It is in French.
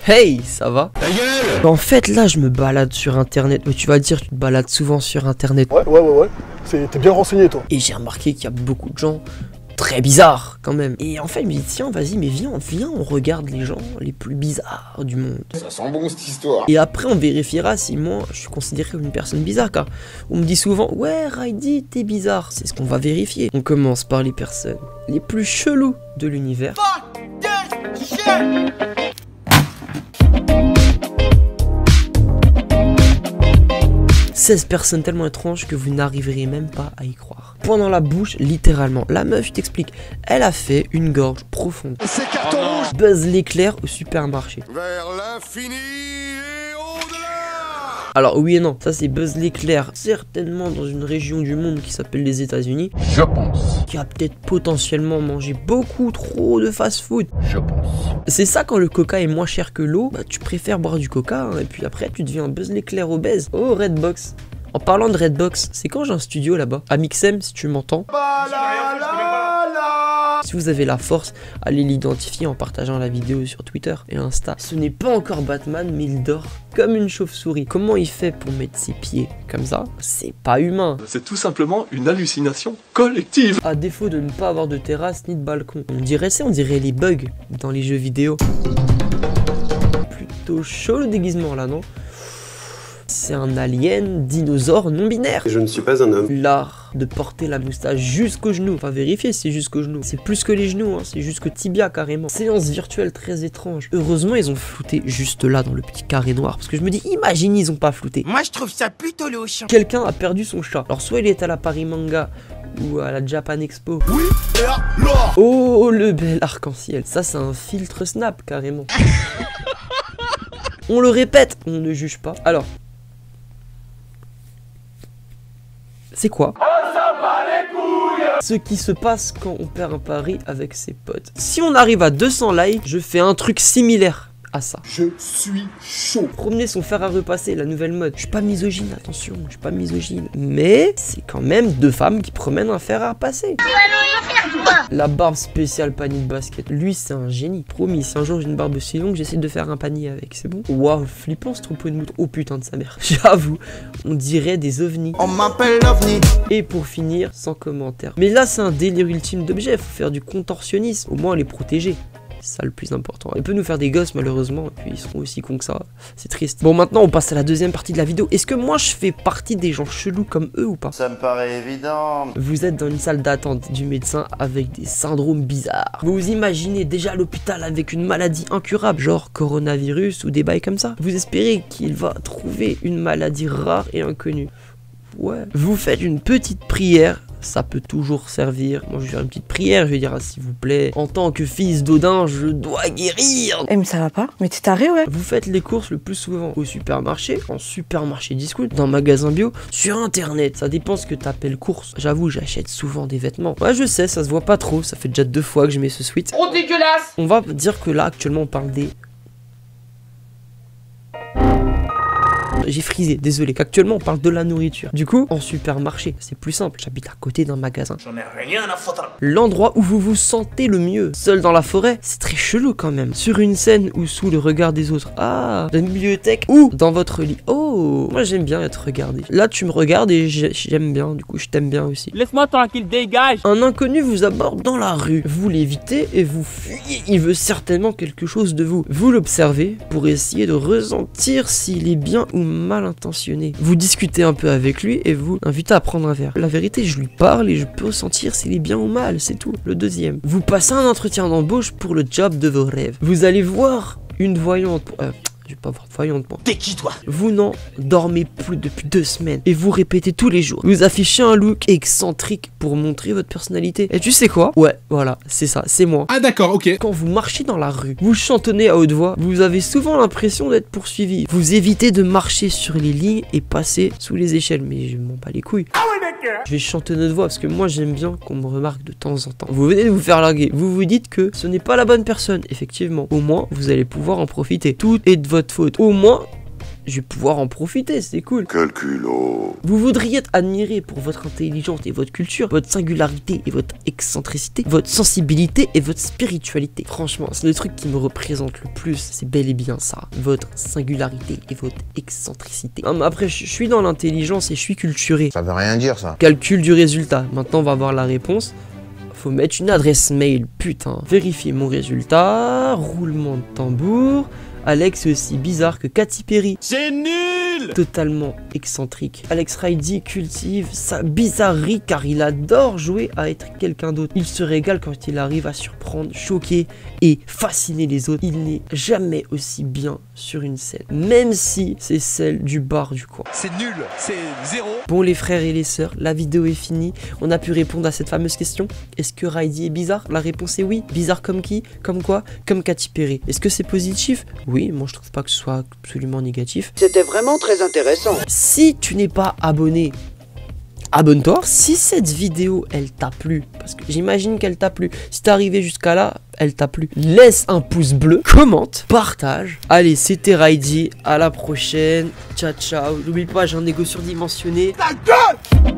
Hey, ça va? Ta gueule! En fait, là, je me balade sur internet. Mais tu vas dire, tu te balades souvent sur internet. Ouais. T'es bien renseigné, toi. Et j'ai remarqué qu'il y a beaucoup de gens très bizarres, quand même. Et en fait, je me dis, tiens, vas-y, mais viens, on regarde les gens les plus bizarres du monde. Ça sent bon cette histoire. Et après, on vérifiera si moi, je suis considéré comme une personne bizarre, car on me dit souvent, ouais, Raidi, t'es bizarre. C'est ce qu'on va vérifier. On commence par les personnes les plus cheloues de l'univers. 16 personnes tellement étranges que vous n'arriverez même pas à y croire. Pendant la bouche, littéralement. La meuf, je t'explique, elle a fait une gorge profonde. C'est carton rouge. Buzz l'éclair au supermarché. Vers l'infini et au-delà. Alors oui et non, ça c'est Buzz l'éclair, certainement dans une région du monde qui s'appelle les États-Unis. Je pense. Qui a peut-être potentiellement mangé beaucoup trop de fast-food. Je pense. C'est ça, quand le coca est moins cher que l'eau, bah tu préfères boire du coca, hein, et puis après tu deviens Buzz l'éclair obèse. Oh, Redbox. En parlant de Redbox, c'est quand j'ai un studio là-bas. À Mixem, si tu m'entends. Si vous avez la force, allez l'identifier en partageant la vidéo sur Twitter et Insta. Ce n'est pas encore Batman, mais il dort comme une chauve-souris. Comment il fait pour mettre ses pieds comme ça? C'est pas humain. C'est tout simplement une hallucination collective. À défaut de ne pas avoir de terrasse ni de balcon. On dirait les bugs dans les jeux vidéo. Plutôt chaud le déguisement là, non? C'est un alien dinosaure non binaire. Je ne suis pas un homme. L'art de porter la moustache jusqu'aux genoux. Enfin, vérifier si c'est jusqu'aux genoux. C'est plus que les genoux, hein, c'est jusqu'au tibia carrément. Séance virtuelle très étrange. Heureusement, ils ont flouté juste là dans le petit carré noir. Parce que je me dis, imagine, ils ont pas flouté. Moi, je trouve ça plutôt louche. Quelqu'un a perdu son chat. Alors, soit il est à la Paris Manga ou à la Japan Expo. Oui, là. Oh, le bel arc-en-ciel. Ça, c'est un filtre Snap carrément. On le répète, on ne juge pas. Alors. C'est quoi? Ce qui se passe quand on perd un pari avec ses potes. Si on arrive à 200 likes, je fais un truc similaire à ça. Je suis chaud. Promener son fer à repasser, la nouvelle mode. Je suis pas misogyne, attention, je suis pas misogyne. Mais c'est quand même deux femmes qui promènent un fer à repasser. La barbe spéciale panier de basket. Lui, c'est un génie. Promis, si un jour j'ai une barbe aussi longue, j'essaie de faire un panier avec, c'est bon? Waouh, flippant ce troupeau de moutons. Oh putain de sa mère. J'avoue, on dirait des ovnis. On m'appelle l'OVNI. Et pour finir, sans commentaire. Mais là, c'est un délire ultime d'objet. Faut faire du contorsionnisme. Au moins, les protéger. C'est ça le plus important. Il peut nous faire des gosses malheureusement, et puis ils seront aussi cons que ça. C'est triste. Bon, maintenant on passe à la deuxième partie de la vidéo. Est-ce que moi je fais partie des gens chelous comme eux ou pas? Ça me paraît évident. Vous êtes dans une salle d'attente du médecin avec des syndromes bizarres. Vous vous imaginez déjà à l'hôpital avec une maladie incurable, genre coronavirus ou des bails comme ça. Vous espérez qu'il va trouver une maladie rare et inconnue. Ouais. Vous faites une petite prière. Ça peut toujours servir. Moi je vais faire une petite prière, je vais dire, ah, s'il vous plaît, en tant que fils d'Odin, je dois guérir. Eh mais ça va pas? Mais t'es taré, ouais. Vous faites les courses le plus souvent au supermarché, en supermarché discount, dans un magasin bio, sur internet. Ça dépend ce que t'appelles course. J'avoue, j'achète souvent des vêtements. Ouais, je sais, ça se voit pas trop. Ça fait déjà 2 fois que je mets ce sweat. Trop dégueulasse. On va dire que là, actuellement, on parle des... J'ai frisé, désolé, qu'actuellement on parle de la nourriture. Du coup, en supermarché, c'est plus simple, j'habite à côté d'un magasin. J'en ai rien à foutre. L'endroit où vous vous sentez le mieux. Seul dans la forêt, c'est très chelou quand même. Sur une scène ou sous le regard des autres. Ah, dans une bibliothèque ou dans votre lit. Oh, moi j'aime bien être regardé. Là tu me regardes et j'aime bien, du coup je t'aime bien aussi. Laisse-moi tranquille, dégage. Un inconnu vous aborde dans la rue. Vous l'évitez et vous fuyez. Il veut certainement quelque chose de vous. Vous l'observez pour essayer de ressentir s'il est bien ou mal intentionné. Vous discutez un peu avec lui et vous invitez à prendre un verre. La vérité, je lui parle et je peux sentir s'il est bien ou mal, c'est tout. Le deuxième. Vous passez un entretien d'embauche pour le job de vos rêves. Vous allez voir une voyante... je vais pas voir de voyante, moi. T'es qui, toi? Vous n'en dormez plus depuis 2 semaines et vous répétez tous les jours. Vous affichez un look excentrique pour montrer votre personnalité. Et tu sais quoi? Ouais, voilà, c'est ça, c'est moi. Ah d'accord, ok. Quand vous marchez dans la rue, vous chantonnez à haute voix, vous avez souvent l'impression d'être poursuivi. Vous évitez de marcher sur les lignes et passer sous les échelles. Mais je m'en bats les couilles. Je vais chantonner de voix parce que moi j'aime bien qu'on me remarque de temps en temps. Vous venez de vous faire larguer. Vous vous dites que ce n'est pas la bonne personne. Effectivement, au moins vous allez pouvoir en profiter. Tout est de votre faute. Au moins, je vais pouvoir en profiter, c'est cool. Quel culot. Vous voudriez être admiré pour votre intelligence et votre culture, votre singularité et votre excentricité, votre sensibilité et votre spiritualité. Franchement, c'est le truc qui me représente le plus, c'est bel et bien ça. Votre singularité et votre excentricité. Non, mais après, je suis dans l'intelligence et je suis culturé. Ça veut rien dire ça. Calcul du résultat. Maintenant, on va voir la réponse. Faut mettre une adresse mail, putain. Vérifier mon résultat. Roulement de tambour. Alex est aussi bizarre que Katy Perry. C'est nul. Totalement excentrique. Alex Ridey cultive sa bizarrerie car il adore jouer à être quelqu'un d'autre. Il se régale quand il arrive à surprendre, choquer et fasciner les autres. Il n'est jamais aussi bien sur une scène, même si c'est celle du bar du coin. C'est nul. C'est zéro. Bon les frères et les sœurs, la vidéo est finie. On a pu répondre à cette fameuse question. Est-ce que Ridey est bizarre? La réponse est oui. Bizarre comme qui? Comme quoi? Comme Katy Perry. Est-ce que c'est positif? Oui, moi je trouve pas que ce soit absolument négatif. C'était vraiment très intéressant. Si tu n'es pas abonné, abonne-toi. Si cette vidéo elle t'a plu, parce que j'imagine qu'elle t'a plu, si t'es arrivé jusqu'à là, elle t'a plu, laisse un pouce bleu, commente, partage. Allez, c'était Ridey, à la prochaine, ciao ciao. N'oublie pas, j'ai un ego surdimensionné. Ta gueule.